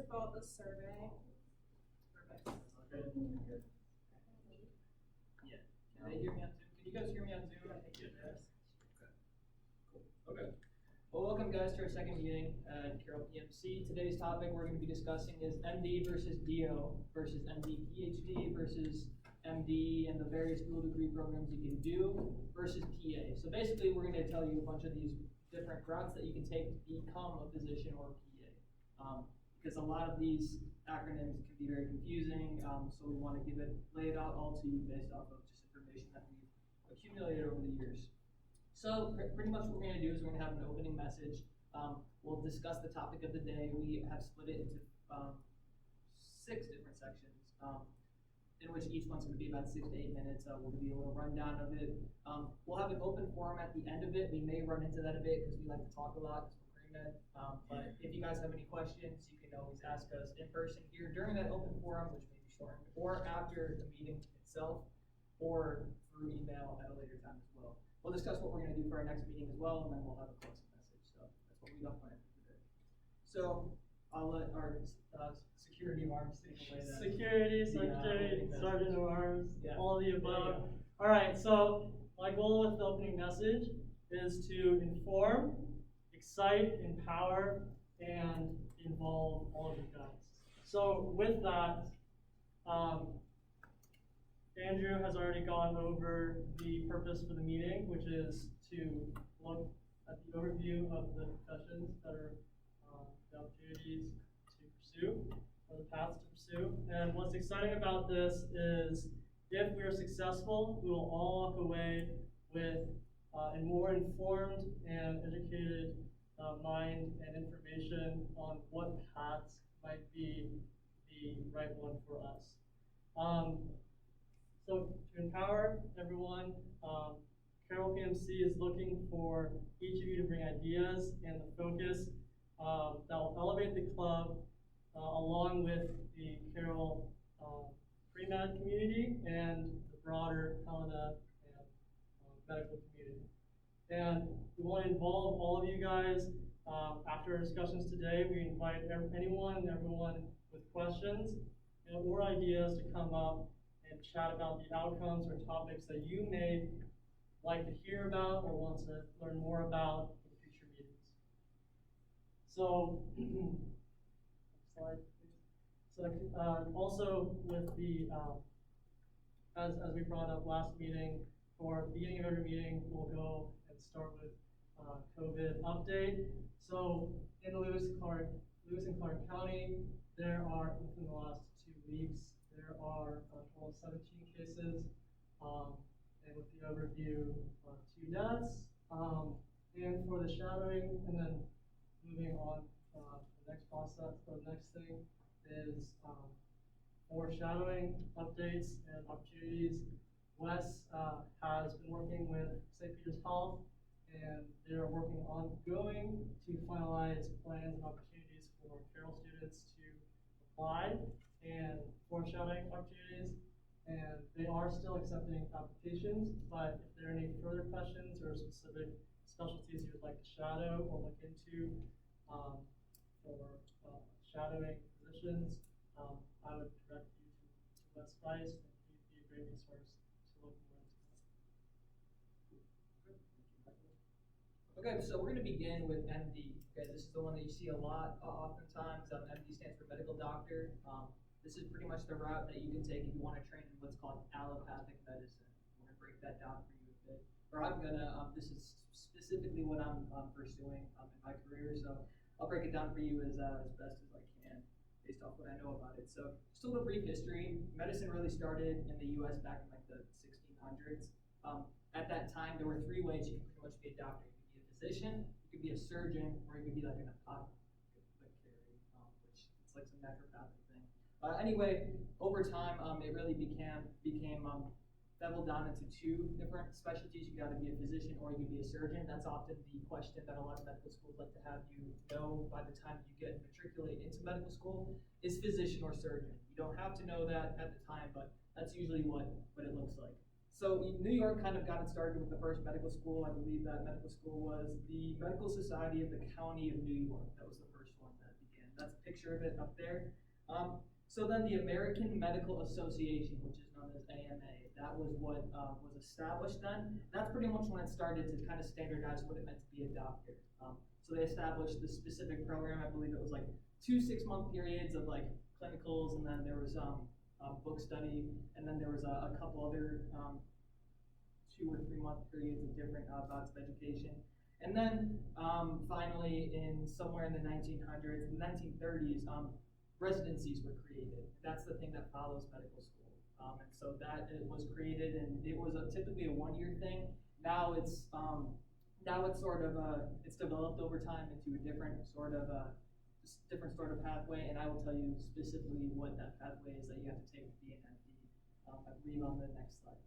about the survey. Perfect. Okay. Yeah. Can they hear me on Zoom? Can you guys hear me on Zoom? I think yes. Okay. Cool. Okay. Well, welcome guys to our second meeting at Carroll PMC. Today's topic we're going to be discussing is MD versus DO versus MD Ph.D. versus MD and the various dual degree programs you can do versus PA. So basically we're going to tell you a bunch of these different routes that you can take to become a physician or PA. Because a lot of these acronyms can be very confusing, so we want to lay it out all to you based off of just information that we've accumulated over the years. So pretty much what we're going to do is we're going to have an opening message. We'll discuss the topic of the day. We have split it into 6 different sections, in which each one's going to be about 6 to 8 minutes. We'll give you a little rundown of it. We'll have an open forum at the end of it. We may run into that a bit because we like to talk a lot. But if you guys have any questions, you can always ask us in person here during that open forum, which may be shortened, or after the meeting itself, or through email at a later time as well. We'll discuss what we're going to do for our next meeting as well, and then we'll have a closing message. So that's what we got planned for today. So I'll let our security arms take away that. Security, sergeant of arms, yeah. All of the above. All right, so my goal with the opening message is to inform, excite, empower, and involve all of you guys. So with that, Andrew has already gone over the purpose for the meeting, which is to look at the overview of the professions that are the opportunities to pursue, or the paths to pursue. And what's exciting about this is if we are successful, we will all walk away with a more informed and educated mind and information on what paths might be the right one for us. So to empower everyone, Carroll PMC is looking for each of you to bring ideas and the focus that will elevate the club along with the Carroll pre-med community and the broader Helena and medical community. And we want to involve all of you guys. After our discussions today, we invite anyone and everyone with questions or ideas to come up and chat about the outcomes or topics that you may like to hear about or want to learn more about in future meetings. So, next slide, please. So, also with the, as we brought up last meeting, for the beginning of every meeting, we'll go and start with COVID update. So in Lewis and Clark County, there are, within the last 2 weeks, there are a total of 17 cases, and with the overview, 2 deaths. And for the shadowing, and then moving on, the next process, the next thing is for shadowing updates and opportunities. Wes has been working with St. Peter's Health, and they are working ongoing to finalize plans and opportunities for Carroll students to apply and for shadowing opportunities. And they are still accepting applications, but if there are any further questions or specific specialties you would like to shadow or look into for shadowing positions, I would direct you to Wes Spice, and he'd be a great resource to look more into that. Okay, so we're going to begin with MD. Okay, this is the one that you see a lot oftentimes. MD stands for medical doctor. This is pretty much the route that you can take if you want to train in what's called allopathic medicine. I'm going to break that down for you a bit. Or I'm going to, this is specifically what I'm pursuing in my career, so I'll break it down for you as best as I can based off what I know about it. So just a little brief history. Medicine really started in the U.S. back in like the 1600s. At that time, there were 3 ways you could pretty much be a doctor. You could be a physician, you could be a surgeon, or you could be like an apothecary, which it's like some naturopathic thing. Anyway, over time, it really became beveled down into 2 different specialties. You could either be a physician or you could be a surgeon. That's often the question that a lot of medical schools like to have you know by the time you get matriculated into medical school is physician or surgeon. You don't have to know that at the time, but that's usually what it looks like. So New York kind of got it started with the first medical school. I believe that medical school was the Medical Society of the County of New York. That was the first one that began That's a picture of it up there. So then the American Medical Association, which is known as AMA, that was what was established then. That's pretty much when it started to kind of standardize what it meant to be a doctor. So they established this specific program. I believe it was like 2 6-month periods of like clinicals, and then there was book study, and then there was a couple other 2 or 3 month periods of different bouts of education. And then finally, in somewhere in the 1900s, the 1930s, residencies were created. That's the thing that follows medical school. And so that it was created, and it was typically a 1-year thing. Now it's sort of it's developed over time into a different sort of pathway, and I will tell you specifically what that pathway is that you have to take to be an MD. I believe on the next slide.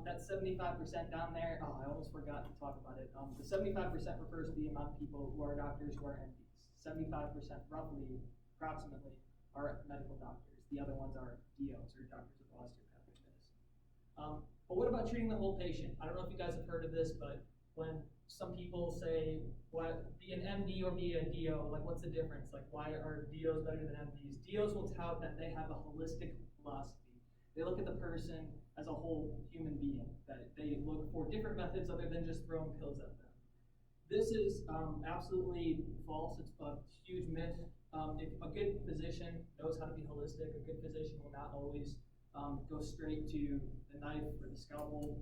That 75% down there, I almost forgot to talk about it. The 75% refers to the amount of people who are doctors who are MDs. 75% roughly, approximately, are medical doctors. The other ones are DOs, or doctors of osteopathic medicine. But what about treating the whole patient? I don't know if you guys have heard of this, but when some people say, what, be an MD or be a DO, like what's the difference? Like why are DOs better than MDs? DOs will tout that they have a holistic philosophy. They look at the person as a whole human being, that they look for different methods other than just throwing pills at them. This is absolutely false. It's a huge myth. If a good physician knows how to be holistic, a good physician will not always go straight to the knife or the scalpel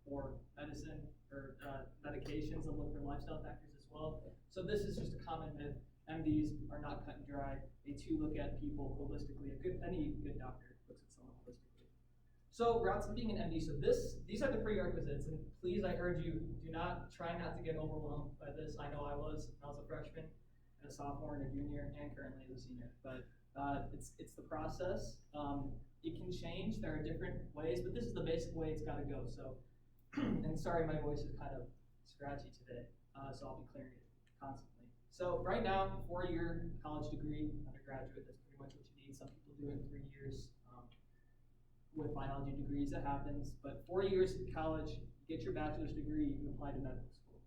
or medicine or medications. They'll look for lifestyle factors as well. So this is just a common myth. MDs are not cut and dry. They too look at people holistically. Any good doctor looks at someone holistically. So routes to being an MD. So these are the prerequisites, and please, I urge you, try not to get overwhelmed by this. I know I was when I was a freshman, and a sophomore, and a junior, and currently as a senior. But it's the process. It can change. There are different ways, but this is the basic way it's got to go. So, and sorry, my voice is kind of scratchy today, so I'll be clearing it constantly. So right now, 4-year college degree, undergraduate, that's pretty much what you need. Some people do it in 3 years. With biology degrees, it happens, but 4 years in college, you get your bachelor's degree, you can apply to medical school.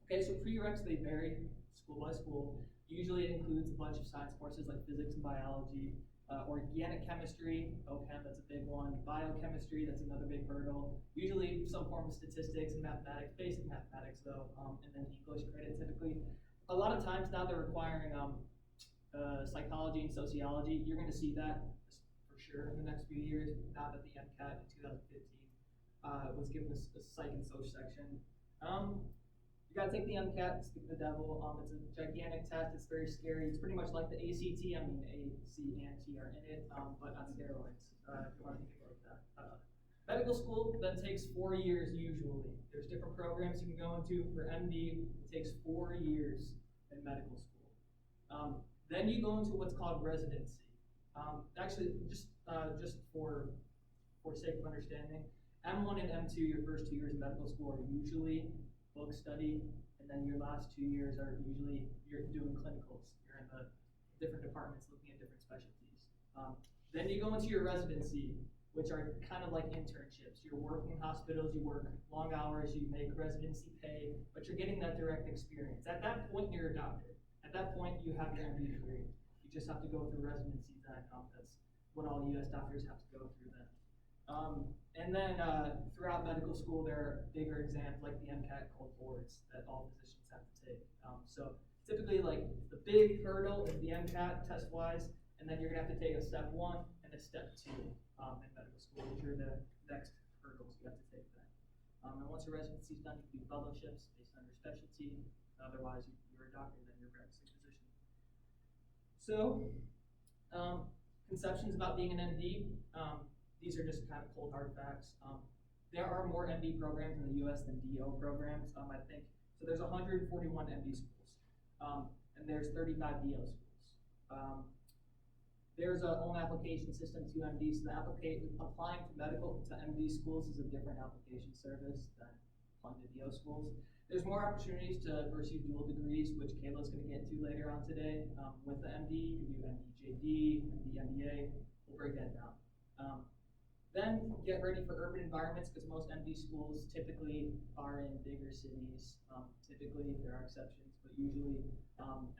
Okay, so prereqs, they vary school by school. Usually it includes a bunch of science courses like physics and biology, organic chemistry, OChem, that's a big one, biochemistry, that's another big hurdle. Usually some form of statistics and mathematics, basic mathematics though, and then English credit typically. A lot of times now they're requiring psychology and sociology. You're going to see that for sure in the next few years, now that the MCAT in 2015 was given a psych and soc section. You gotta take the MCAT, speak of the devil. It's a gigantic test, it's very scary. It's pretty much like the ACT, A, C, and T are in it, but on steroids, if you wanna think about that. Medical school then takes 4 years usually. There's different programs you can go into. For MD, it takes 4 years in medical school. Then you go into what's called residency. Actually, just for sake of understanding, M1 and M2, your first 2 years of medical school, are usually book study, and then your last 2 years are usually you're doing clinicals. You're in the different departments looking at different specialties. Then you go into your residency, which are kind of like internships. You're working in hospitals, you work long hours, you make residency pay, but you're getting that direct experience. At that point, you're a doctor. At that point, you have your MD degree. You just have to go through residency then. That's what all US doctors have to go through then. And then throughout medical school, there are bigger exams like the MCAT called boards that all physicians have to take. So typically, like the big hurdle is the MCAT test-wise, and then you're gonna have to take a step 1 and a step 2 in medical school, which are the next hurdles you have to take then. And once your residency is done, you can do fellowships based on your specialty. Otherwise, you're a doctor, then you're a practicing physician. So, conceptions about being an MD. These are just kind of cold hard facts. There are more MD programs in the US than DO programs, I think. So there's 141 MD schools, and there's 35 DO schools. There's a own application system to MD, so applying to MD schools is a different application service than applying to DO schools. There's more opportunities to pursue dual degrees, which Kayla's going to get into later on today. With the MD, you can do MD-JD, MD-MBA. We'll break that down. Then get ready for urban environments, because most MD schools typically are in bigger cities. Typically, there are exceptions, but usually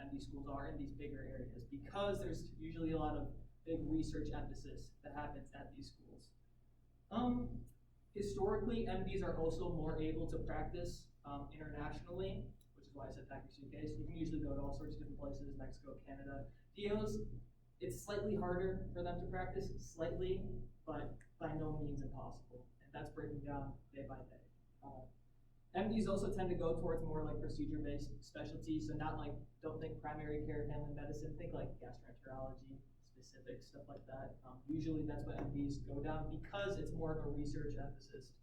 MD schools are in these bigger areas, because there's usually a lot of big research emphasis that happens at these schools. Historically, MDs are also more able to practice internationally, which is why I said practice UK. So you can usually go to all sorts of different places, Mexico, Canada. DOs, it's slightly harder for them to practice, slightly, but by no means impossible. And that's breaking down day by day. MDs also tend to go towards more like procedure-based specialties, so not like, don't think primary care, family medicine, think like gastroenterology, specific stuff like that. Usually that's what MDs go down because it's more of a research emphasis.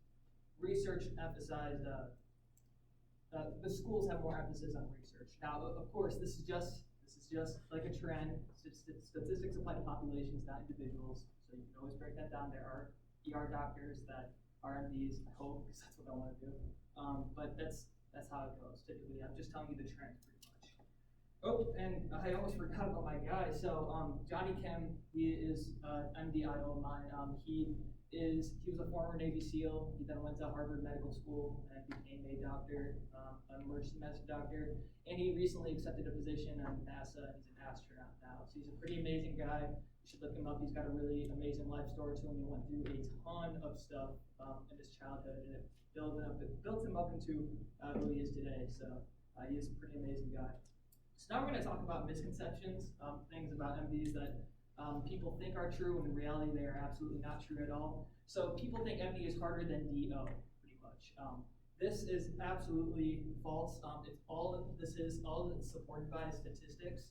Research emphasized, the schools have more emphasis on research. Now, of course, this is just like a trend. Statistics apply to populations, not individuals, so you can always break that down. There are ER doctors that are MDs, I hope, because that's what I want to do. But that's how it goes typically. I'm just telling you the trend pretty much. Oh, and I almost forgot about my guy. So Johnny Kim, he is MD idol of mine. He was a former Navy SEAL. He then went to Harvard Medical School and became a doctor, an emergency medicine doctor. And he recently accepted a position at NASA. He's an astronaut now. So he's a pretty amazing guy. You should look him up. He's got a really amazing life story to him. He went through a ton of stuff in his childhood, and it built him up into who he is today. So he is a pretty amazing guy. So now we're going to talk about misconceptions, things about MDs that people think are true, when in reality they are absolutely not true at all. So people think MD is harder than DO, pretty much. This is absolutely false. All it's supported by statistics.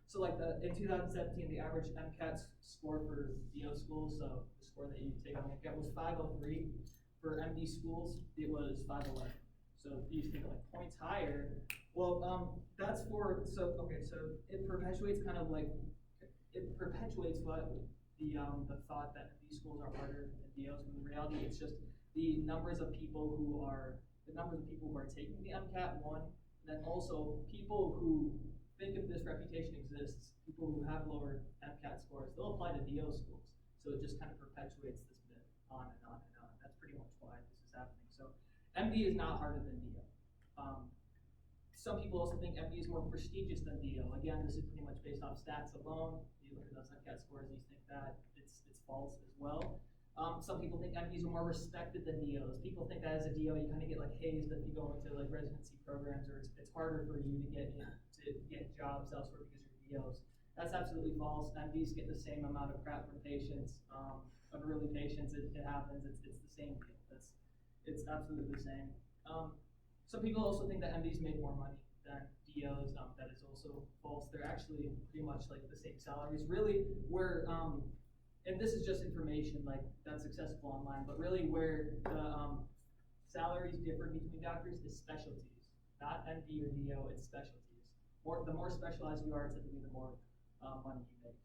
So like in 2017, the average MCAT score for DO schools, so the score that you take on MCAT, was 503. For MD schools, it was 511. So you think like points higher. Well, that's for, so it perpetuates what the thought that MD schools are harder than DOs, when in reality it's just the numbers of people who are taking the MCAT, one, and then also people who think if this reputation exists, people who have lower MCAT scores, they'll apply to DO schools. So it just kind of perpetuates this myth on and on and on. That's pretty much why this is happening. So MD is not harder than DO. Some people also think MD is more prestigious than DO. Again, this is pretty much based off stats alone. You look at those MCAT scores, you think that it's false as well. Some people think MDs are more respected than DOs. People think that as a DO, you kind of get like hazed if you go into like residency programs, or it's harder for you to get jobs elsewhere because you're DOs. That's absolutely false. MDs get the same amount of crap from patients, unruly patients. It happens. It's the same deal. It's absolutely the same. Some people also think that MDs make more money than DOs. That is also false. They're actually pretty much like the same salaries. Really, where and this is just information like that's accessible online, but really where the salaries differ between doctors is specialties, not MD or DO. It's specialties. The more specialized you are, typically the more money you make.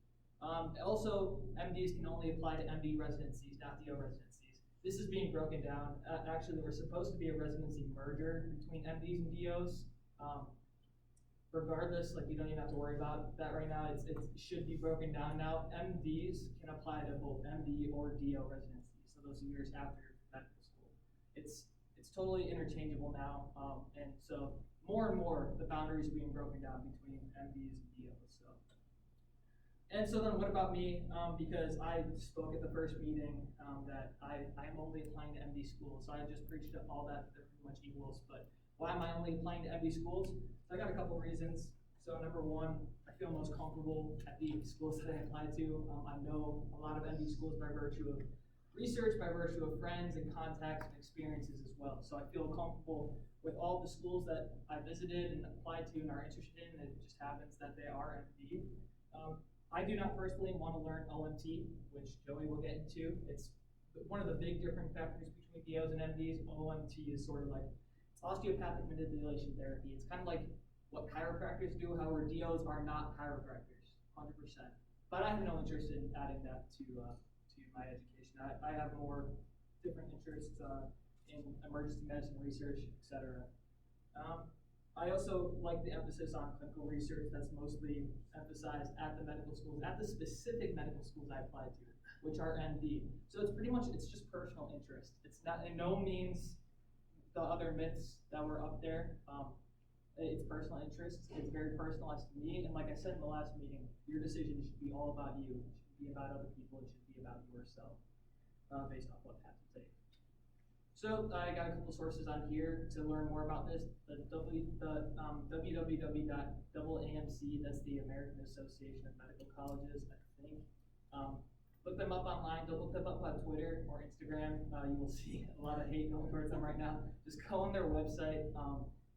Also, MDs can only apply to MD residencies, not DO residencies. This is being broken down. Actually, there was supposed to be a residency merger between MDs and DOs. Regardless, like you don't even have to worry about that right now. It should be broken down now. MDs can apply to both MD or DO residencies, so those years after medical school. It's totally interchangeable now, and so more and more the boundaries are being broken down between MDs and DOs. And so then what about me? Because I spoke at the first meeting that I am only applying to MD schools, so I just preached all that they're pretty much equals. But why am I only applying to MD schools? So I got a couple reasons. So number one, I feel most comfortable at the schools that I apply to. I know a lot of MD schools by virtue of research, by virtue of friends and contacts and experiences as well. So I feel comfortable with all the schools that I visited and applied to and are interested in. It just happens that they are MD. I do not personally want to learn OMT, which Joey will get into. It's one of the big different factors between DOs and MDs. OMT is sort of like osteopathic manipulation therapy. It's kind of like what chiropractors do, however DOs are not chiropractors, 100%. But I have no interest in adding that to my education. I have more different interests in emergency medicine research, etc. I also like the emphasis on clinical research that's mostly emphasized at the medical schools, at the specific medical schools I applied to, which are MD. So it's pretty much, it's just personal interest. It's not, in no means, the other myths that were up there. it's personal interest. It's very personalized to me. And like I said in the last meeting, your decision should be all about you. It should be about other people. It should be about yourself, based off what path you take. So I got a couple sources on here to learn more about this. The www.AAMC, that's the American Association of Medical Colleges, I think. Look them up online. Don't look them up on Twitter or Instagram. You will see a lot of hate going towards them right now. Just go on their website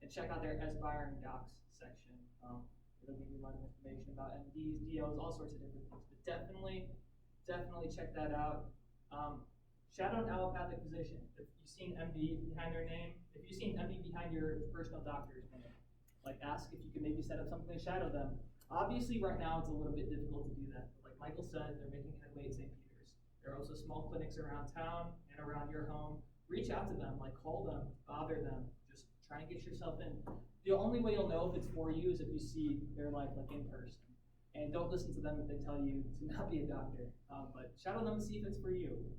and check out their aspiring docs section. It'll give you a lot of information about MDs, DOs, all sorts of different things. But definitely check that out. Shout out an allopathic physician. If you've seen MD behind their name, if you've seen MD behind your personal doctor's name, like ask if you can maybe set up something to shadow them. Obviously, right now it's a little bit difficult to do that. But like Michael said, they're making headway at St. Peter's. There are also small clinics around town and around your home. Reach out to them, like call them, bother them. Just try and get yourself in. The only way you'll know if it's for you is if you see their life like in person. And don't listen to them if they tell you to not be a doctor. But shadow them and see if it's for you.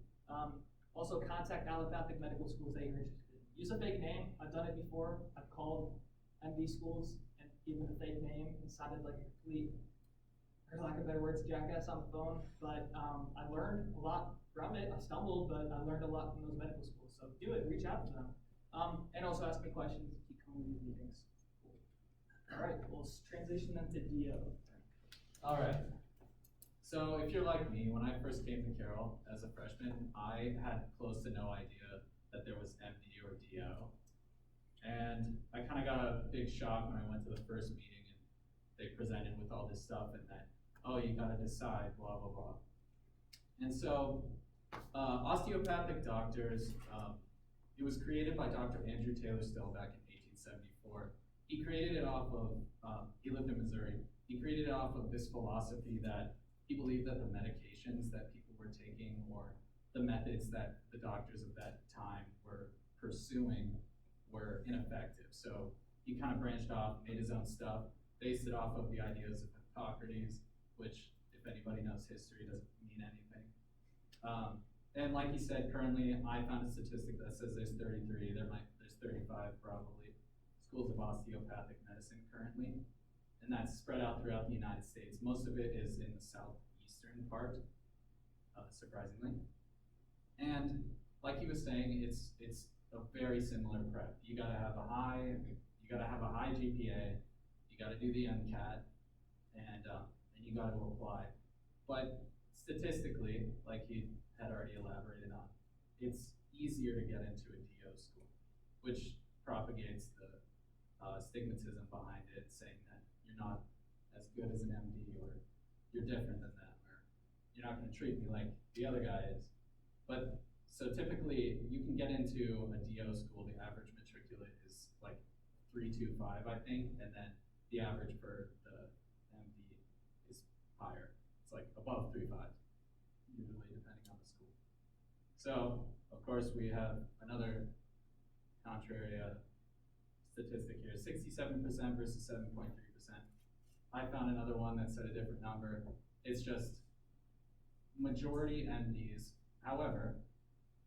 Also contact allopathic medical schools that you're interested in. Use a fake name. I've done it before. I've called MD schools and given a fake name and sounded like a complete, for lack of better words, jackass on the phone. But I learned a lot from it. I stumbled, but I learned a lot from those medical schools. So do it. Reach out to them. And also ask me questions. Keep coming to these meetings. Cool. All right. We'll transition them to DO. All right. So if you're like me, when I first came to Carroll as a freshman, I had close to no idea that there was MD or DO. And I kind of got a big shock when I went to the first meeting and they presented with all this stuff and then, oh, you got to decide, blah, blah, blah. And so osteopathic doctors, it was created by Dr. Andrew Taylor Still back in 1874. He created it off of, he lived in Missouri. He created it off of this philosophy that he believed that the medications that people were taking or the methods that the doctors of that time were pursuing were ineffective. So he kind of branched off, made his own stuff, based it off of the ideas of Hippocrates, which, if anybody knows history, doesn't mean anything. And like he said, currently, I found a statistic that says there's 33, there's 35 probably, schools of osteopathic medicine currently. And that's spread out throughout the United States. Most of it is in the southeastern part, surprisingly. And like he was saying, it's a very similar prep. You gotta have a high GPA, you gotta do the MCAT, and you gotta apply. But statistically, like he had already elaborated on, it's easier to get into a DO school, which propagates the stigmatism behind it, saying that you're not as good as an MD or you're different than them or you're not going to treat me like the other guy is. But so typically you can get into a DO school, the average matriculate is like 325, I think, and then the average for the MD is higher. It's like above 3.5, usually depending on the school. So of course we have another contrary statistic here, 67% versus 7.3%. I found another one that said a different number. It's just majority MDs. However,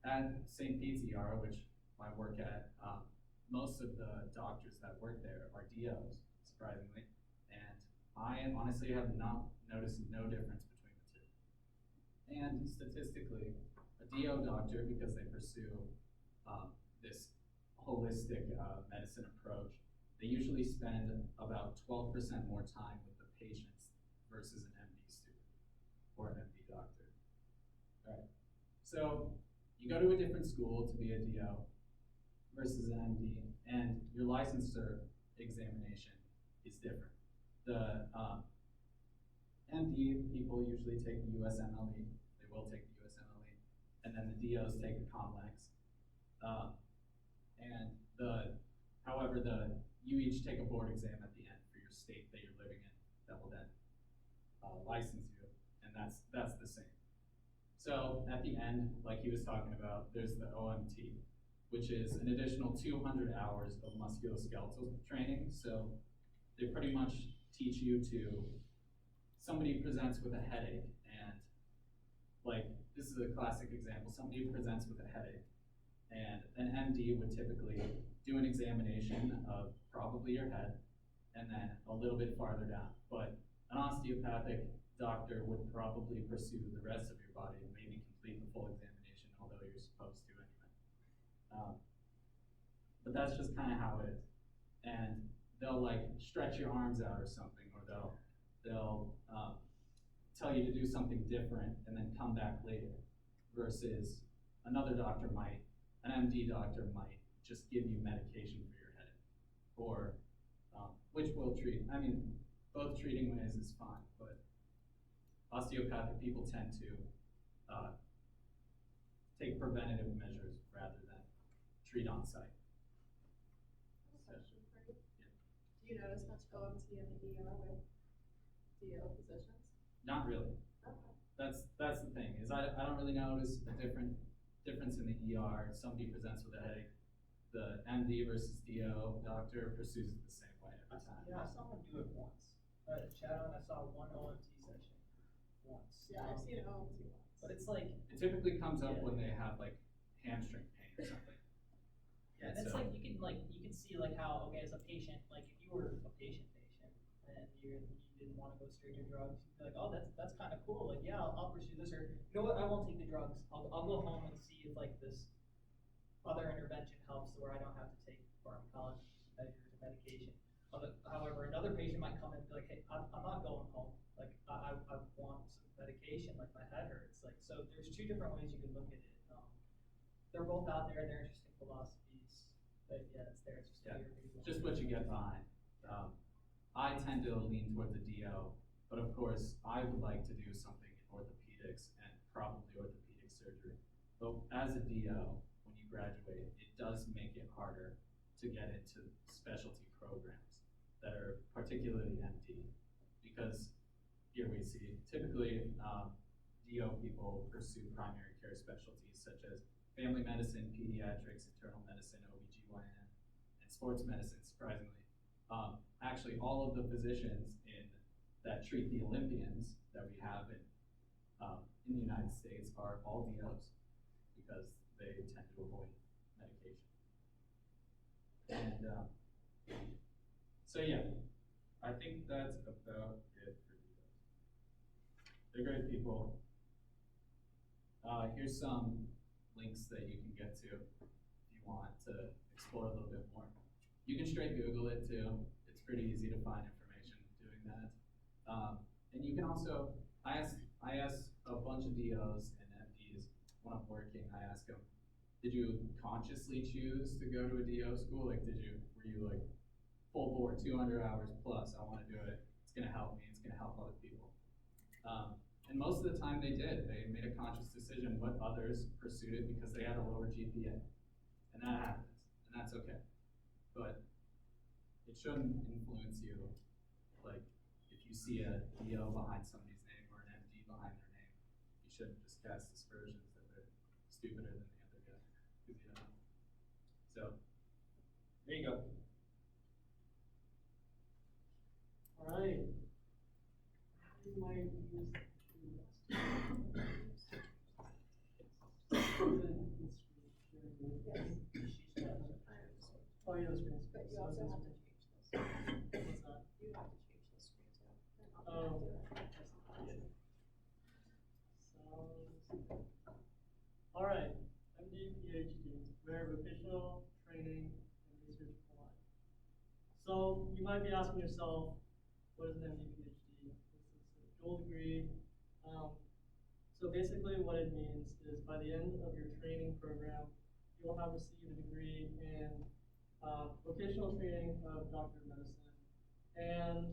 at St. Pete's ER, which I work at, most of the doctors that work there are DOs, surprisingly. And I honestly have not noticed no difference between the two. And statistically, a DO doctor, because they pursue this holistic medicine approach, they usually spend about 12% more time with the patients versus an MD student or an MD doctor. All right. So you go to a different school to be a DO versus an MD, and your licensure examination is different. The MD people usually take the USMLE. They will take the USMLE, and then the DOs take the COMLEX. However, you each take a board exam at the end for your state that you're living in that will then license you, and that's the same. So at the end, like he was talking about, there's the OMT, which is an additional 200 hours of musculoskeletal training. So they pretty much teach you to, somebody presents with a headache, and like, this is a classic example, somebody presents with a headache, and an MD would typically do an examination of probably your head, and then a little bit farther down. But an osteopathic doctor would probably pursue the rest of your body and maybe complete the full examination, although you're supposed to anyway. But that's just kind of how it is. And they'll like stretch your arms out or something, or they'll tell you to do something different and then come back later, versus another doctor might, an MD doctor might just give you medication for your headache, or which will treat. I mean, both treating ways is fine, but osteopathic people tend to take preventative measures rather than treat on site. Question for you. Do you notice much OMT in the ER with DO physicians? Not really. Okay. That's the thing, is I don't really notice a difference in the ER. Somebody presents with a headache, the MD versus DO doctor pursues it the same way every time. Yeah, I saw one do it once. Shadow, and I saw one OMT session once. Yeah, I've seen an OMT once. But it's like, It typically comes up when they have like hamstring pain or something. yeah, and it's like, you can see like how, okay, as a patient, like if you were a patient and you didn't want to go straight to drugs, you'd be like, oh, that's kind of cool. Like, yeah, I'll pursue this, or you know what, I won't take the drugs. I'll go home and see if like this other intervention helps, where I don't have to take pharmacology measures and medication. However, another patient might come in and be like, hey, I'm not going home. Like, I want some medication, like my head hurts. Like, so there's two different ways you can look at it. They're both out there, they're interesting philosophies, but yeah, it's there, it's just Yeah, your just what you get behind. I tend to lean toward the DO, but of course, I would like to do something in orthopedics and probably orthopedic surgery. But as a DO, when you graduate, it does make it harder to get into specialty programs that are particularly MD, because here we see typically DO people pursue primary care specialties such as family medicine, pediatrics, internal medicine, OBGYN, and sports medicine, surprisingly. Actually, all of the physicians that treat the Olympians that we have in the United States are all DOs, because they tend to avoid medication. And so yeah, I think that's about it for DOs. They're great people. Here's some links that you can get to if you want to explore a little bit more. You can straight Google it too. It's pretty easy to find information doing that. And you can also, I asked a bunch of DOs and MDs when I'm working, I ask them, did you consciously choose to go to a DO school? Like, were you like, full board, 200 hours plus, I wanna do it, it's gonna help me, it's gonna help other people. And most of the time they did. They made a conscious decision, but others pursued it because they had a lower GPA. And that happens, and that's okay. But it shouldn't influence you. Like, if you see a DO behind somebody's name or an MD behind their name, you shouldn't just cast aspersions that they're stupider than the other guy, because you don't know. So, there you go. All right. You might use Oh, yeah, the screen. But you also have to change this. What's that? You have to change the screen too. They're not Oh. gonna do it. All right, MD, PhD, where vocational training and research collide. So you might be asking yourself, what is an MD, PhD? This is a dual degree. So basically what it means is by the end of your training program, you will have received a degree in vocational training of doctor of medicine and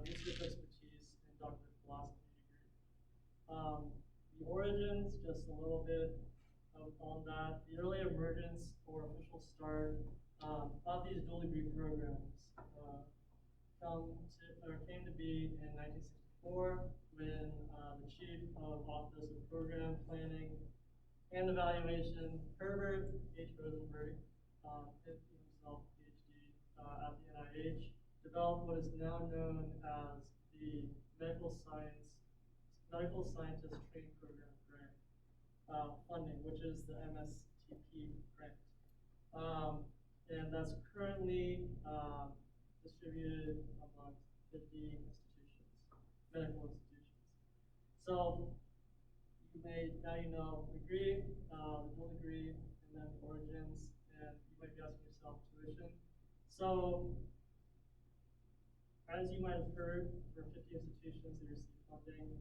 research expertise in doctor of philosophy degree. The origins, just a little bit on that. The early emergence or official start of these dual degree programs came to be in 1964 when the chief of Office of Program Planning and Evaluation, Herbert H. Rosenberg, himself PhD at the NIH, developed what is now known as the Medical Scientist Training Program grant funding, which is the MSTP grant. and that's currently distributed among 50 institutions, medical institutions. So you may, now you know the degree, the dual degree, and then the origins, and you might be asking yourself tuition. So as you might have heard, for 50 institutions that receive funding,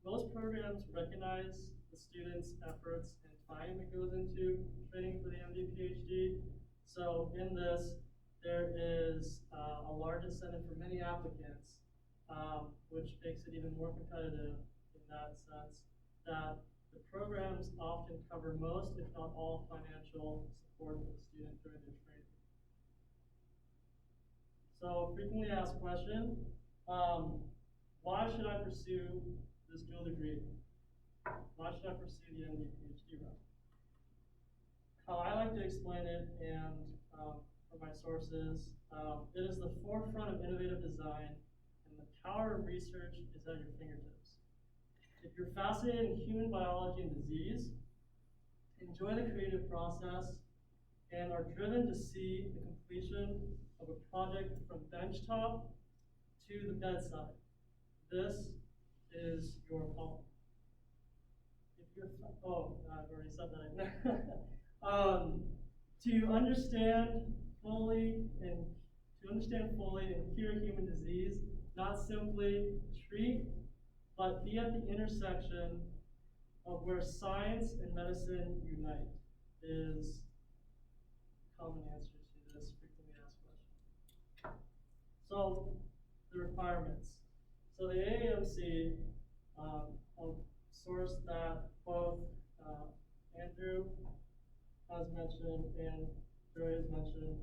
most programs recognize the students' efforts and time that goes into training for the MD, PhD. So in this, there is a large incentive for many applicants, which makes it even more competitive in that sense, that the programs often cover most, if not all, financial support for the student during their training. So, frequently asked question, why should I pursue this dual degree? Why should I pursue the MD, PhD route? How I like to explain it, and from my sources, it is the forefront of innovative design, and the power of research is at your fingertips. If you're fascinated in human biology and disease, enjoy the creative process, and are driven to see the completion of a project from benchtop to the bedside, this is your calling. If you're, I've already said that. To understand fully and cure human disease, not simply treat, but be at the intersection of where science and medicine unite, is a common answer to this frequently asked question. So, the requirements. So the AAMC, a source that both Andrew has mentioned and Joey has mentioned,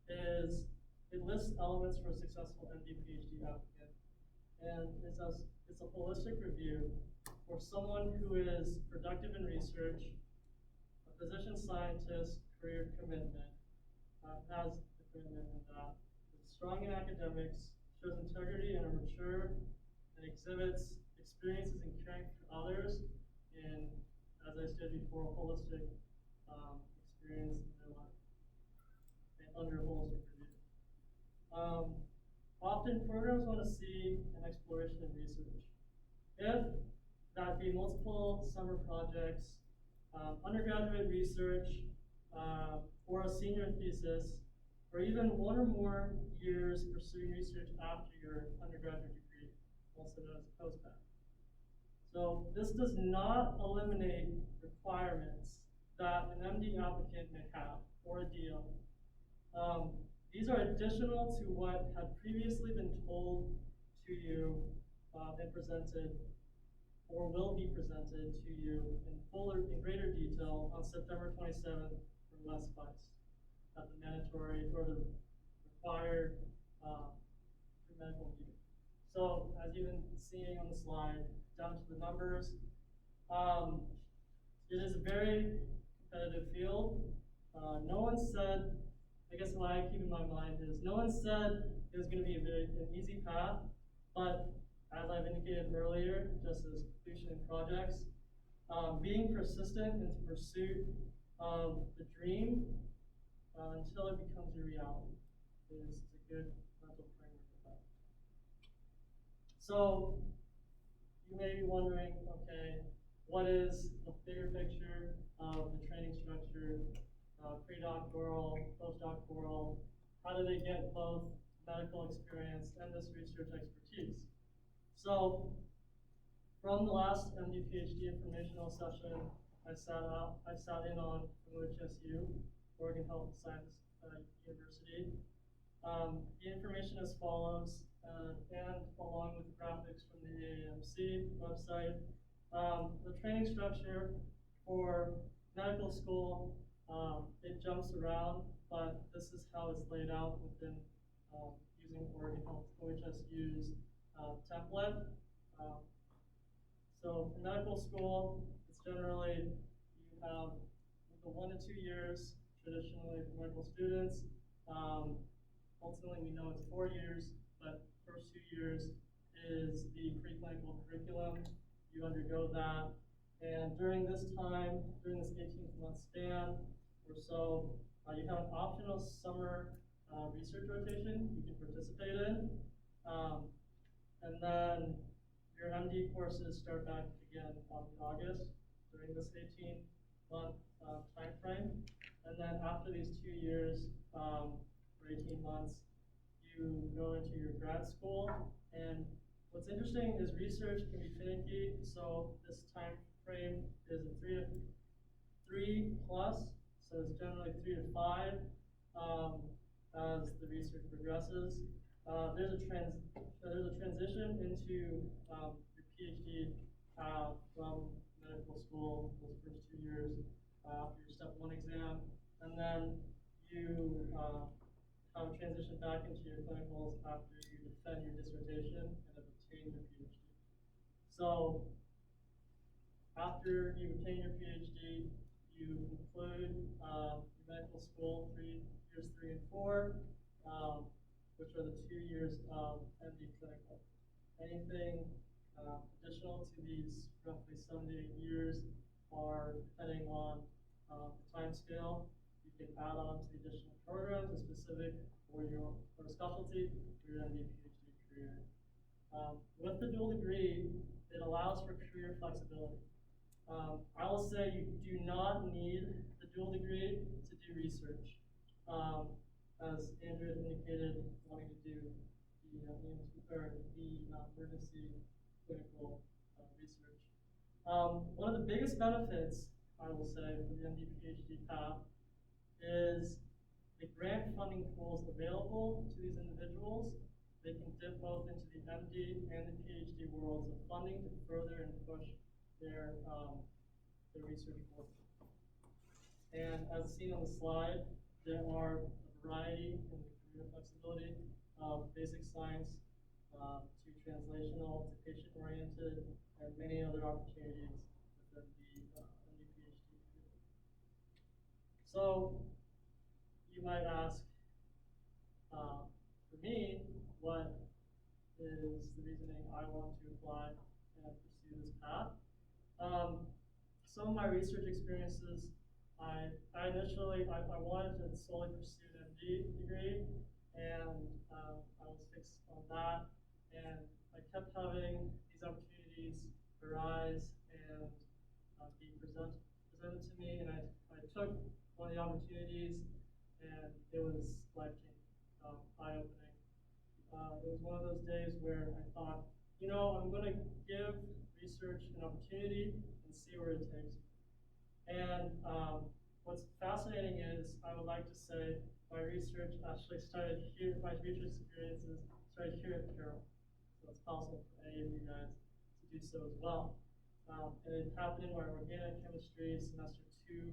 is it lists elements for a successful MD, PhD applicant. And it's a holistic review for someone who is productive in research, a physician scientist, career commitment, has a commitment in that, is strong in academics, shows integrity and are mature, and exhibits experiences in caring for others, and as I said before, a holistic experience in their life, and under a holistic review. Often programs want to see an exploration in research. If that be multiple summer projects, undergraduate research, or a senior thesis, or even one or more years pursuing research after your undergraduate degree, also known as postbac. So this does not eliminate requirements that an MD applicant may have, or a DO. These are additional to what had previously been told to you and presented, or will be presented to you in greater detail on September 27th for Les Spice at the mandatory or the required pre-medical meeting. So as you've been seeing on the slide, down to the numbers, it is a very competitive field. No one said, I guess what I keep in my mind is, no one said it was going to be an easy path, but as I've indicated earlier, just as completion in projects, being persistent into pursuit of the dream until it becomes a reality is a good mental framework for that. So you may be wondering, okay, what is the bigger picture of the training structure, pre-doctoral, postdoctoral? How do they get both medical experience and this research expertise? So, from the last MD PhD informational session I sat in on from OHSU, Oregon Health and Science University. The information as follows, and along with the graphics from the AAMC website. The training structure for medical school, it jumps around, but this is how it's laid out within using Oregon Health OHSU's template. So for medical school, it's generally, you have the 1 to 2 years traditionally for medical students. Ultimately, we know it's 4 years, but first 2 years is the preclinical curriculum. You undergo that, and during this time, during this 18-month span or so, You have an optional summer research rotation you can participate in. And then your MD courses start back again in August during this 18-month time frame. And then after these 2 years, or 18 months, you go into your grad school. And what's interesting is research can be finicky. So this time frame is a 3 plus. So it's generally 3 to 5 as the research progresses. There's a transition into your PhD from medical school those first 2 years after your step 1 exam, and then you have a transition back into your clinicals after you defend your dissertation and have obtained your PhD. So after you obtain your PhD, you conclude your medical school, years 3 and 4, which are the 2 years of MD clinical. Anything additional to these roughly 7 to 8 years are depending on the time scale. You can add on to the additional programs as specific for your specialty for your MD PhD career. With the dual degree, it allows for career flexibility. I will say you do not need the dual degree to do research. As Andrew had indicated, wanting to do the emergency clinical research. One of the biggest benefits, I will say, for the MD PhD path is the grant funding pools available to these individuals. They can dip both into the MD and the PhD worlds of funding to further and push their research work. And as seen on the slide, there are a variety in the career flexibility of basic science to translational to patient-oriented and many other opportunities within the MD PhD field. So you might ask, for me, what is the reasoning I want to apply and pursue this path? Some of my research experiences, I initially wanted to solely pursue an MD degree, and I was fixed on that, and I kept having these opportunities arise and be presented to me, and I took one of the opportunities, and it was life-changing, eye-opening. It was one of those days where I thought, I'm going to give research an opportunity and see where it takes me. And what's fascinating is, I would like to say, my research actually started here, my research experiences started here at Carroll. So it's possible for any of you guys to do so as well. And it happened in my organic chemistry semester 2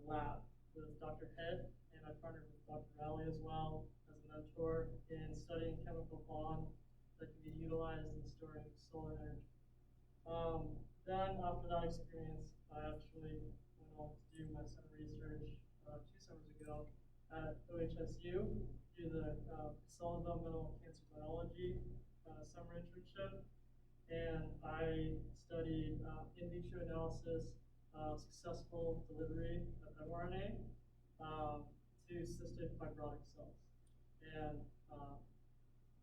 lab with Dr. Head, and I partnered with Dr. Rowley as well as a mentor in studying chemical bond that can be utilized in storing solar energy. Then after that experience, I actually went on to do my summer research 2 summers ago at OHSU, do the cell developmental cancer biology summer internship, and I studied in vitro analysis of successful delivery of mRNA to cystic fibrotic cells. And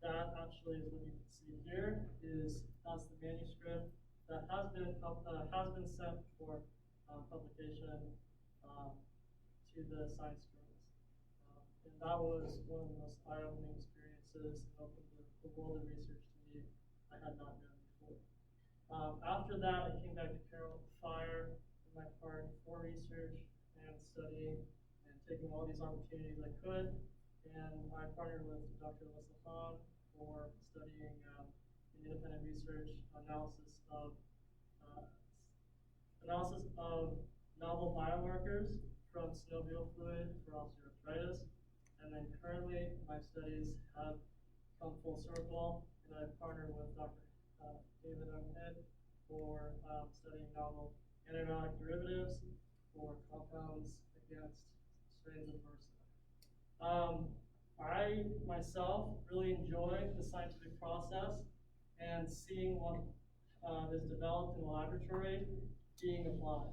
that actually is what you can see here, that's the manuscript that has been sent for publication to the science journals. And that was one of the most eye-opening experiences and opened the world of research to me I had not known before. After that, I came back to Carroll Fire in my part for research and studying and taking all these opportunities I could. And I partnered with Dr. Alyssa Hahn for studying independent research analysis of novel biomarkers from synovial fluid for osteoarthritis. And then currently, my studies have come full circle, and I've partnered with Dr. David Head for studying novel antibiotic derivatives for compounds against strains of MRSA. I myself really enjoy the scientific process and seeing what is developed in the laboratory being applied.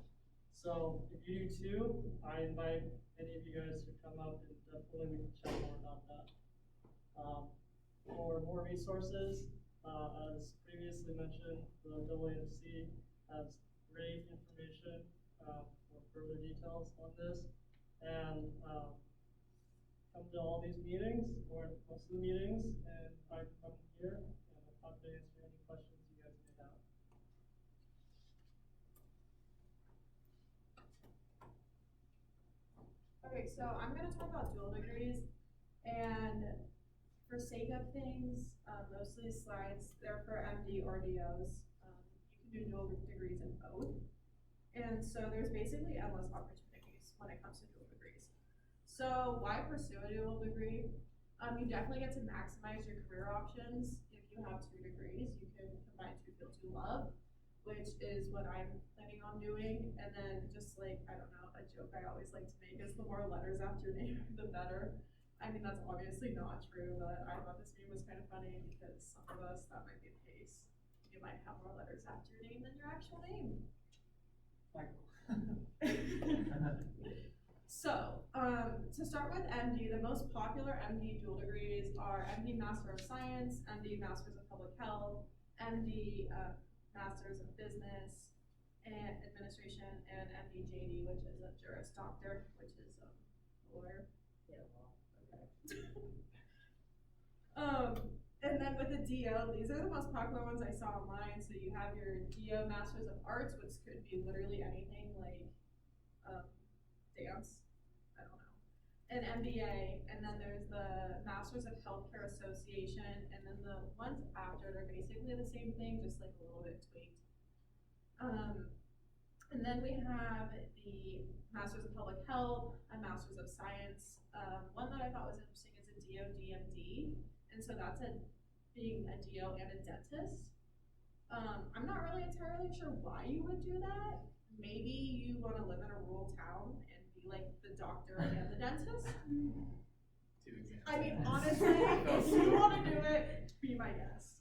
So if you do too, I invite any of you guys to come up and definitely we can chat more about that. For more resources, as previously mentioned, the OHSU has great information for further details on this. And come to all these meetings, or most of the meetings, and I come here, and I'm happy to answer any questions you guys may have. Okay, so I'm gonna talk about dual degrees, and for sake of things, most of these slides, they're for MD or DOs. You can do dual degrees in both. And so there's basically endless opportunities when it comes to dual degrees. So why pursue a dual degree? You definitely get to maximize your career options. If you have 2 degrees, you can combine 2 fields you love, which is what I'm planning on doing. And then just like, I don't know, a joke I always like to make is the more letters after your name, the better. I mean, that's obviously not true, but I thought this meme was kind of funny because some of us, that might be the case. You might have more letters after your name than your actual name. So, to start with MD, the most popular MD dual degrees are MD Master of Science, MD Masters of Public Health, MD Masters of Business and Administration, and MD.J.D., which is a Juris Doctor, which is a lawyer. Yeah. Okay. And then with the DO, these are the most popular ones I saw online. So you have your DO Masters of Arts, which could be literally anything like dance, I don't know, an MBA, and then there's the Masters of Healthcare Association, and then the ones after are basically the same thing, just like a little bit tweaked. And then we have the Masters of Public Health, a Masters of Science. One that I thought was interesting is a DO-DMD, and so that's being a DO and a dentist. I'm not really entirely sure why you would do that. Maybe you want to live in a rural town and be like the doctor and the dentist. 2 examples. I mean, honestly, if you want to do it, be my guest.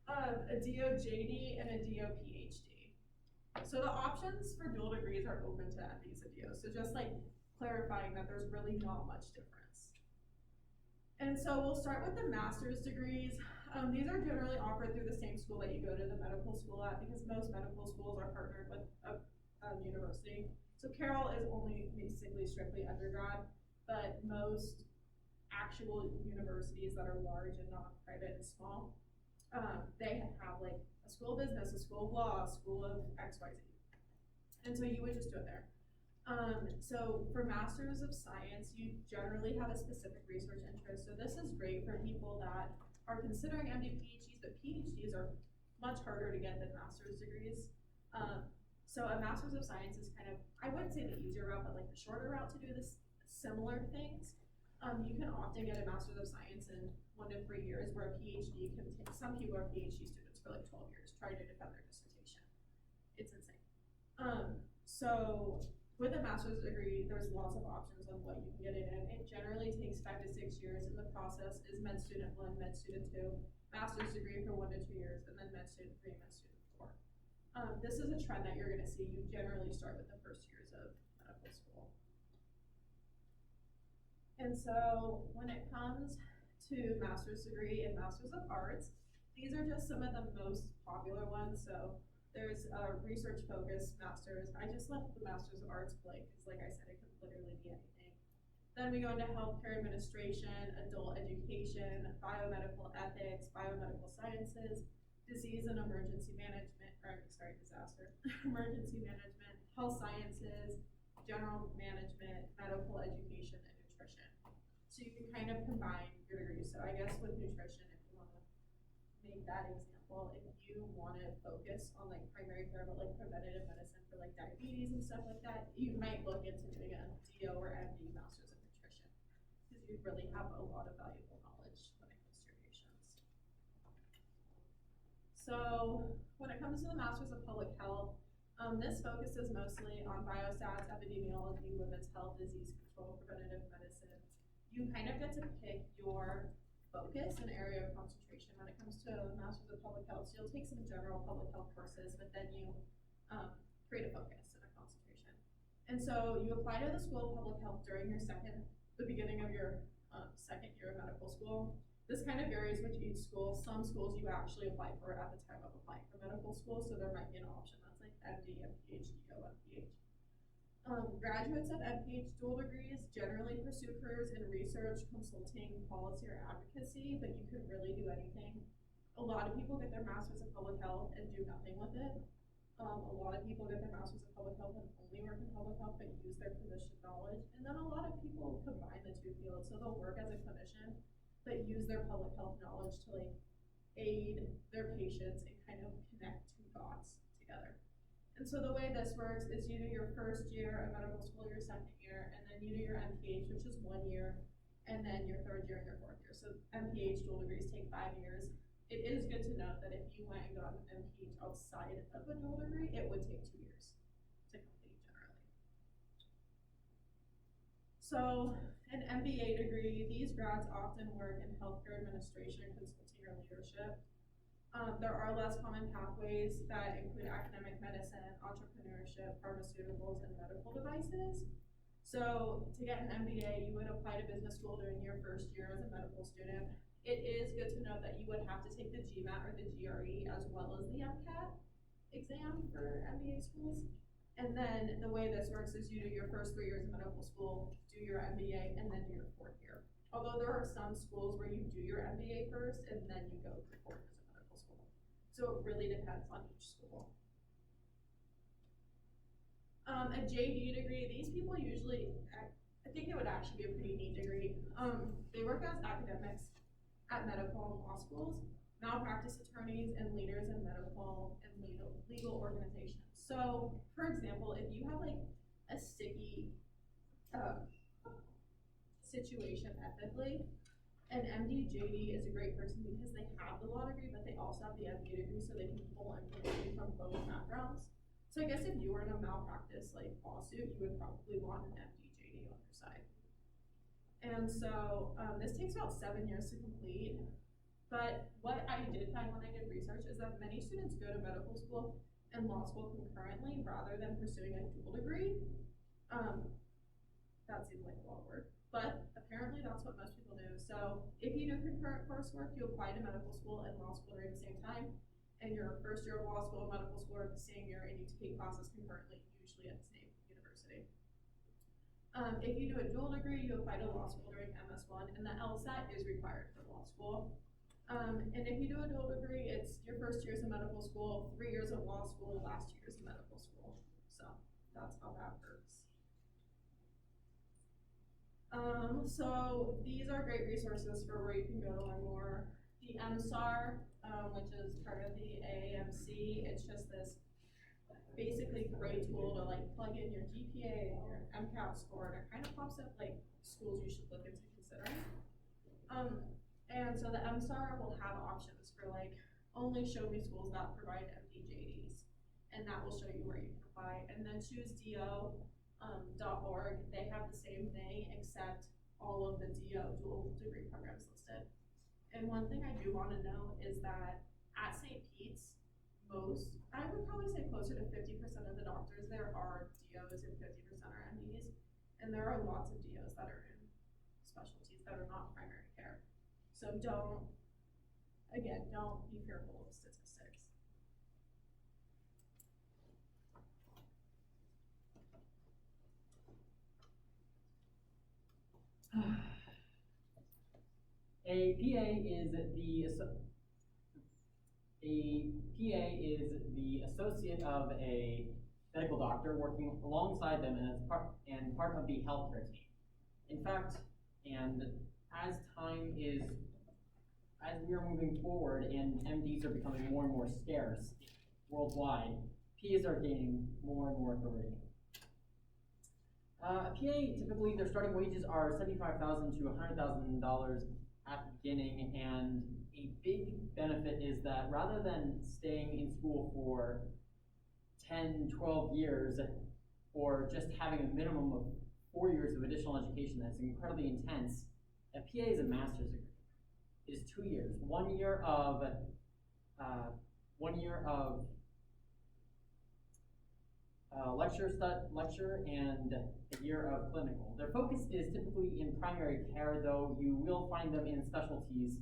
A DO-JD and a DO-PhD. So the options for dual degrees are open to MDs and DOs. So just like clarifying that there's really not much difference. And so we'll start with the master's degrees. These are generally offered through the same school that you go to the medical school at, because most medical schools are partnered with a university. So Carroll is only basically strictly undergrad, but most actual universities that are large and not private and small, they have like a school of business, a school of law, a school of XYZ. And so you would just do it there. So for Masters of Science, you generally have a specific research interest. So this is great for people that are considering MD PhDs, but PhDs are much harder to get than master's degrees. So a Masters of Science is kind of, I wouldn't say the easier route, but like the shorter route to do this similar things. You can often get a Masters of Science in 1 to 3 years, where a PhD can take, some people are PhD students for like 12 years trying to defend their dissertation. It's insane. So with a master's degree, there's lots of options on what you can get it in. It generally takes 5 to 6 years, and the process is Med Student 1, Med Student 2, master's degree for 1 to 2 years, and then Med Student 3, Med Student 4. This is a trend that you're gonna see. You generally start with the first years of medical school. And so when it comes to master's degree and Masters of Arts, these are just some of the most popular ones. So there's a research-focused master's. I just left the Masters of Arts blank because, like I said, it could literally be anything. Then we go into healthcare administration, adult education, biomedical ethics, biomedical sciences, disease and emergency management, disaster, emergency management, health sciences, general management, medical education, and nutrition. So you can kind of combine your degrees. So I guess with nutrition, if you want to make that example, if you want to focus on like primary care, but like preventative medicine for like diabetes and stuff like that, you might look into doing a DO or MD Masters of Nutrition, because you really have a lot of valuable knowledge when it comes to your patients. So when it comes to the Masters of Public Health, this focuses mostly on biostats, epidemiology, women's health, disease control, preventative medicine. You kind of get to pick your focus and area of concentration when it comes to Masters of Public Health. So you'll take some general public health courses, but then you create a focus and a concentration. And so you apply to the School of Public Health during the beginning of your second year of medical school. This kind of varies with each school. Some schools you actually apply for at the time of applying for medical school, so there might be an option that's like MD, MPH, DO, MPH. Graduates of MPH dual degrees generally pursue careers in research, consulting, policy, or advocacy, but you can really do anything. A lot of people get their Masters of Public Health and do nothing with it. A lot of people get their Masters of Public Health and only work in public health, but use their clinician knowledge. And then a lot of people combine the two fields, so they'll work as a clinician, but use their public health knowledge to like aid their patients and kind of connect two dots together. And so the way this works is you do your first year of medical school, your second year, and then you do your MPH, which is 1 year, and then your third year and your fourth year. So MPH dual degrees take 5 years. It is good to note that if you went and got an MPH outside of a dual degree, it would take 2 years to complete generally. So an MBA degree, these grads often work in healthcare administration, consulting, or leadership. There are less common pathways that include academic medicine, entrepreneurship, pharmaceuticals, and medical devices. So to get an MBA, you would apply to business school during your first year as a medical student. It is good to note that you would have to take the GMAT or the GRE as well as the MCAT exam for MBA schools. And then the way this works is you do your first 3 years of medical school, do your MBA, and then do your fourth year. Although there are some schools where you do your MBA first and then you go for 4 years of medical school. So it really depends on each school. A JD degree, these people usually, I think it would actually be a pretty neat degree. They work as academics at medical and law schools, malpractice attorneys, and leaders in medical and legal organizations. So, for example, if you have like a sticky situation ethically, an MD JD is a great person because they have the law degree, but they also have the MBA degree, so they can pull information from both backgrounds. So I guess if you were in a malpractice like lawsuit, you would probably want an MD JD on your side. And so this takes about 7 years to complete. But what I did find when I did research is that many students go to medical school and law school concurrently rather than pursuing a dual degree. That seems like a lot of work, but apparently that's what most people do. So if you do concurrent coursework, you apply to medical school and law school during the same time. And your first year of law school and medical school are the same year, and you take classes concurrently, usually at the same university. If you do a dual degree, you apply to law school during MS1, and the LSAT is required for law school. And if you do a dual degree, it's your first years of medical school, 3 years of law school, last years of medical school. So that's how that works. So these are great resources for where you can go to learn more. The MSAR, which is part of the AAMC, it's just this basically great tool to like plug in your GPA and your MCAT score, and it kind of pops up like schools you should look into considering. And so the MSAR will have options for like only show me schools that provide MD-JDs, and that will show you where you can apply. And then ChooseDO.org, they have the same thing except all of the DO dual degree programs listed. And one thing I do want to note is that at St. Pete's, I would probably say closer to 50% of the doctors there are DOs and 50% are MDs. And there are lots of DOs that are in specialties that are not primary care. So don't be fearful of statistics. A PA is the associate of a medical doctor working alongside them and part of the healthcare team. In fact, and as we are moving forward and MDs are becoming more and more scarce worldwide, PAs are gaining more and more authority. A PA, typically their starting wages are $75,000 to $100,000 at the beginning, and a big benefit is that rather than staying in school for 10, 12 years, or just having a minimum of 4 years of additional education that's incredibly intense, a PA is a master's degree. It is 2 years. 1 year of lecture and a year of clinical. Their focus is typically in primary care, though you will find them in specialties.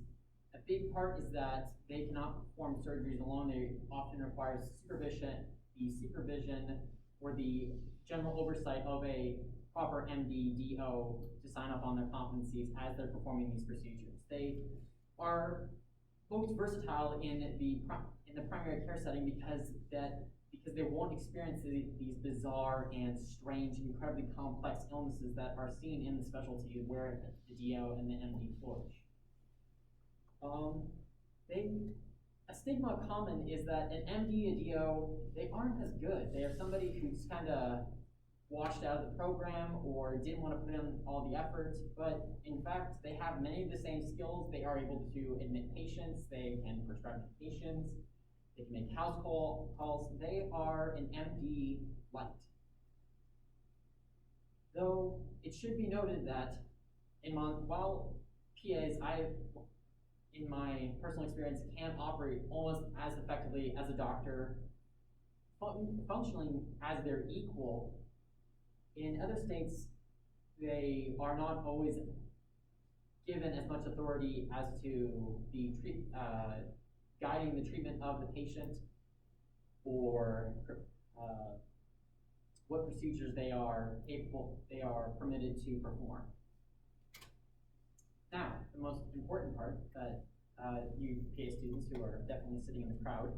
A big part is that they cannot perform surgeries alone. They often require the supervision or the general oversight of a proper MD, DO to sign up on their competencies as they're performing these procedures. They are most versatile in the primary care setting because they won't experience these bizarre and strange, incredibly complex illnesses that are seen in the specialty where the DO and the MD flourish. A stigma common is that an MD, a DO, they aren't as good. They are somebody who's kind of washed out of the program or didn't want to put in all the effort, but in fact, they have many of the same skills. They are able to admit patients, they can prescribe medications, they can make house calls. They are an MD light. Though it should be noted that while PAs, in my personal experience, can operate almost as effectively as a doctor, functioning as their equal, in other states, they are not always given as much authority as to the guiding the treatment of the patient or what procedures they are permitted to perform. Now, the most important part that you PA students who are definitely sitting in the crowd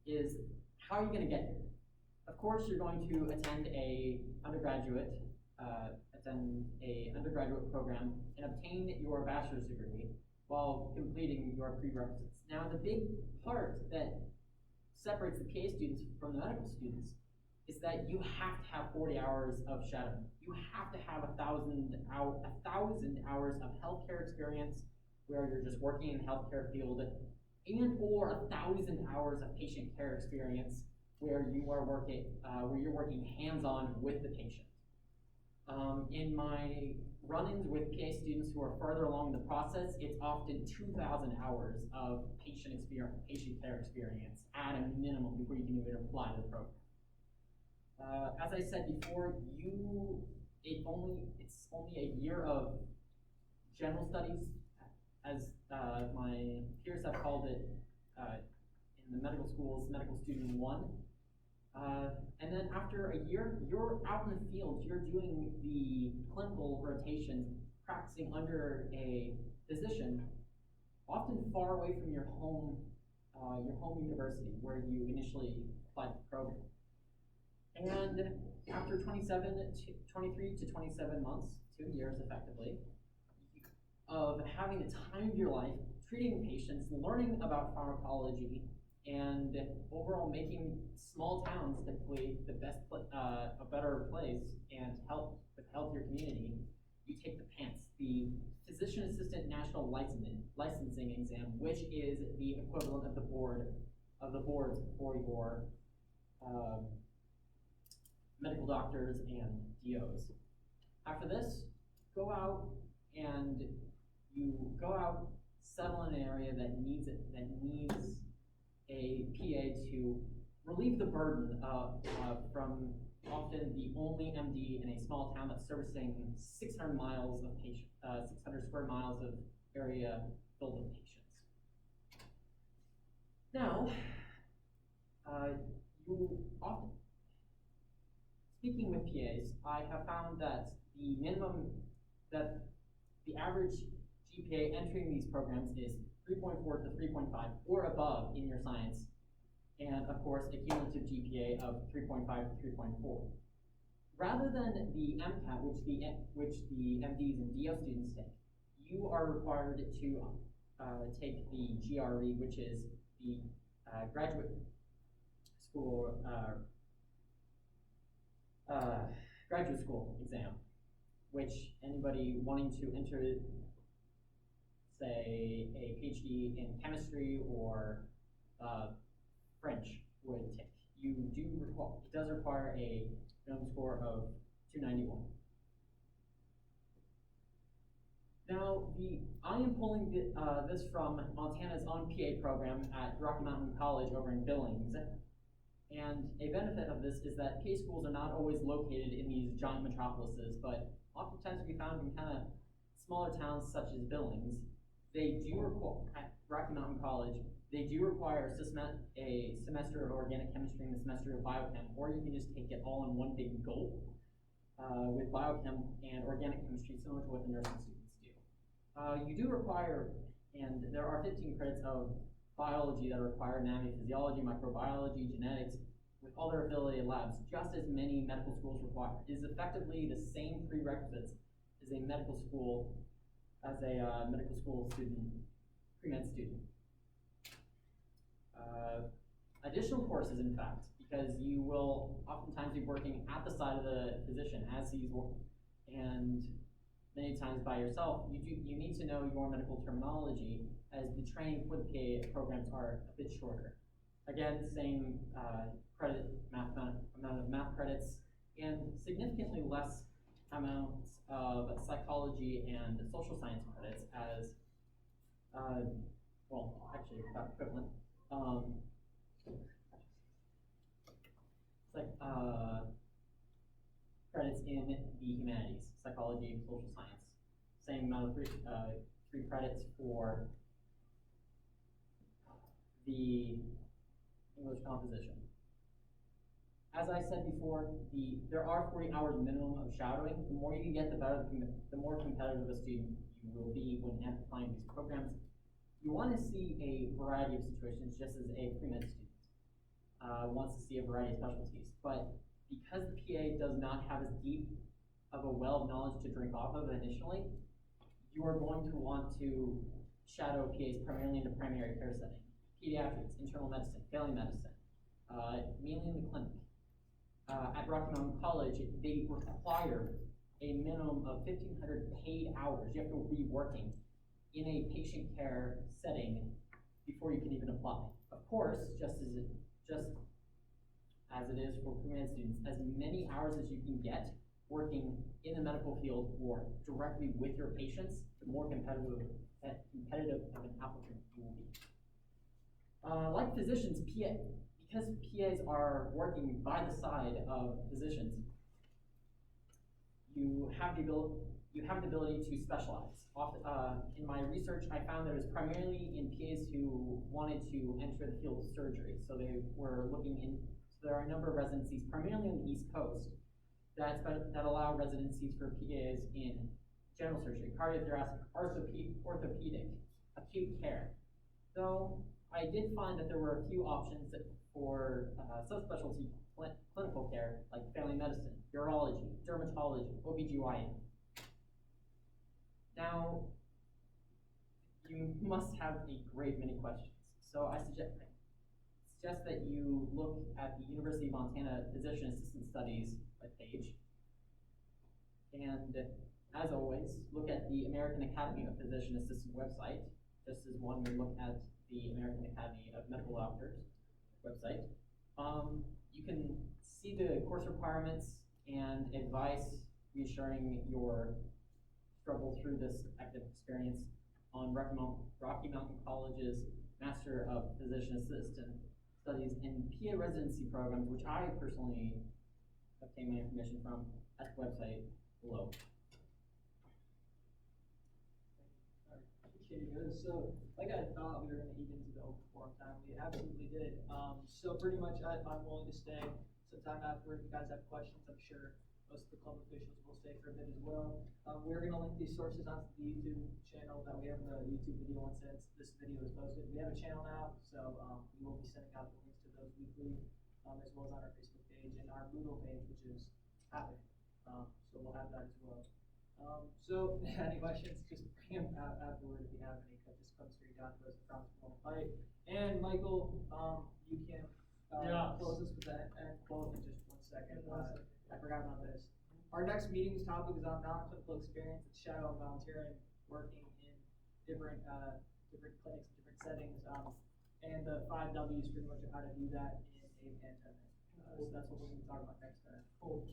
is how are you going to get here? Of course, you're going to attend a undergraduate program and obtain your bachelor's degree while completing your prerequisites. Now, the big part that separates the PA students from the medical students is that you have to have 40 hours of shadowing. You have to have 1,000 hours of healthcare experience where you're just working in the healthcare field, and or 1,000 hours of patient care experience where you're working hands-on with the patient. In my run-ins with PA students who are further along in the process, it's often 2,000 hours of patient care experience at a minimum before you can even apply to the program. As I said before, it's only a year of general studies, as my peers have called it in the medical schools, medical student 1. And then after a year, you're out in the field, you're doing the clinical rotations, practicing under a physician, often far away from your home university where you initially applied to the program. And after 23 to 27 months, 2 years effectively, of having the time of your life, treating patients, learning about pharmacology, and overall making small towns typically a better place and help with healthier community, you take the PANCE, the Physician Assistant National Licensing Exam, which is the equivalent of the boards for your medical doctors and DOs. After this, go out, settle in an area that needs a PA to relieve the burden from often the only MD in a small town that's servicing 600 square miles of area filled with patients. Now, speaking with PAs, I have found that the average GPA entering these programs is 3.4 to 3.5 or above in your science, and of course a cumulative GPA of 3.5 to 3.4. Rather than the MCAT, which the MDs and DO students take, you are required to take the GRE, which is the graduate school exam, which anybody wanting to enter, say, a Ph.D. in chemistry or French would take. It does require a minimum score of 291. Now, I am pulling this from Montana's own PA program at Rocky Mountain College over in Billings, And a benefit of this is that PA schools are not always located in these giant metropolises, but oftentimes can be found in kind of smaller towns such as Billings. They do require, at Rocky Mountain College, they do require a semester of organic chemistry and a semester of biochem, or you can just take it all in one big gulp with biochem and organic chemistry, similar to what the nursing students do. You do require, and there are 15 credits of biology that require anatomy, physiology, microbiology, genetics, with all their affiliated labs, just as many medical schools require. It is effectively the same prerequisites as a medical school student, pre-med student. Additional courses, in fact, because you will oftentimes be working at the side of the physician as he's working, and many times by yourself, you need to know your medical terminology, as the training for the PA programs are a bit shorter. Again, same amount of math credits, and significantly less amounts of psychology and social science credits as, well, actually about equivalent. It's like credits in the humanities, psychology, social science. Same amount of three credits for the English composition. As I said before, there are 40 hours minimum of shadowing. The more you get, the better, the more competitive a student you will be when applying these programs. You want to see a variety of situations, just as a pre-med student wants to see a variety of specialties. But because the PA does not have as deep of a well of knowledge to drink off of initially, you are going to want to shadow PAs primarily in the primary care setting, pediatrics, internal medicine, family medicine, mainly in the clinic. At Rocky Mountain College, they require a minimum of 1,500 paid hours. You have to be working in a patient care setting before you can even apply. Of course, just as it is for pre-med students, as many hours as you can get working in the medical field or directly with your patients, the more competitive of an applicant you will be. Like physicians, because PAs are working by the side of physicians, you have the ability to specialize. In my research, I found that it was primarily in PAs who wanted to enter the field of surgery. So they were looking in, so there are a number of residencies, primarily on the East Coast, that allow residencies for PAs in general surgery, cardiothoracic, orthopedic, acute care. So I did find that there were a few options for subspecialty clinical care, like family medicine, urology, dermatology, OBGYN. Now, you must have a great many questions. So I suggest that you look at the University of Montana Physician Assistant Studies webpage. And as always, look at the American Academy of Physician Assistant website, just as one would look at the American Academy of Medical Doctors website. You can see the course requirements and advice reassuring your struggle through this active experience on Rocky Mountain College's Master of Physician Assistant Studies and PA residency programs, which I personally obtained my information from at the website below. Okay, good. So, like I thought we were going to eat into the open forum time. We absolutely did. So pretty much I'm willing to stay sometime afterward. If you guys have questions, I'm sure most of the club officials will stay for a bit as well. We're going to link these sources onto the YouTube channel that we have in the YouTube video once this video is posted. We have a channel now, so we will be sending out the links to those weekly, as well as on our Facebook page and our Moodle page, which is happening. So we'll have that as well. So any questions, just bring them out afterward if you have any. Just come straight down to us and promise we won't fight. And Michael, you can close us with that and quote in just 1 second. I forgot about this. Our next meeting's topic is on non-clinical experience. It's shadow and volunteering, working in different clinics, different settings, and the 5 W's pretty much of how to do that in a pandemic. So that's what we're going to be talking about next time. Cool.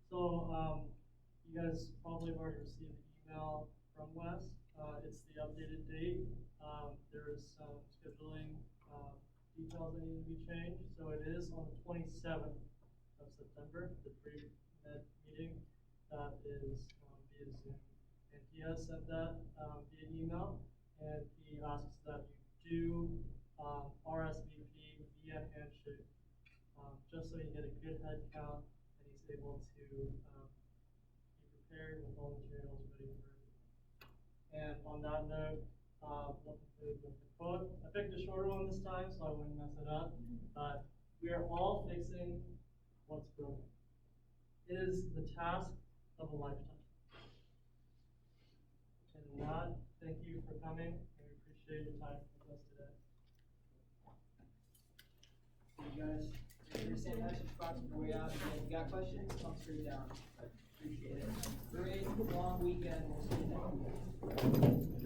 So, you guys probably have already received an email from Wes. It's the updated date. There is some scheduling details that need to be changed. So it is on the 27th of September, the pre-med meeting, that is via Zoom. And he has sent that via email, and he asks that you do RSVP via handshake, just so you get a good head count and he's able to be prepared with all materials ready for it. And on that note, we'll conclude with the quote. I picked a shorter one this time, so I wouldn't mess it up. But we are all fixing what's broken. It is the task of a lifetime. And with that, thank you for coming, and we appreciate your time with us today. You guys, your same message spots on the way out. If you got questions, come straight down. Appreciate it. Great long weekend. We'll see you next week.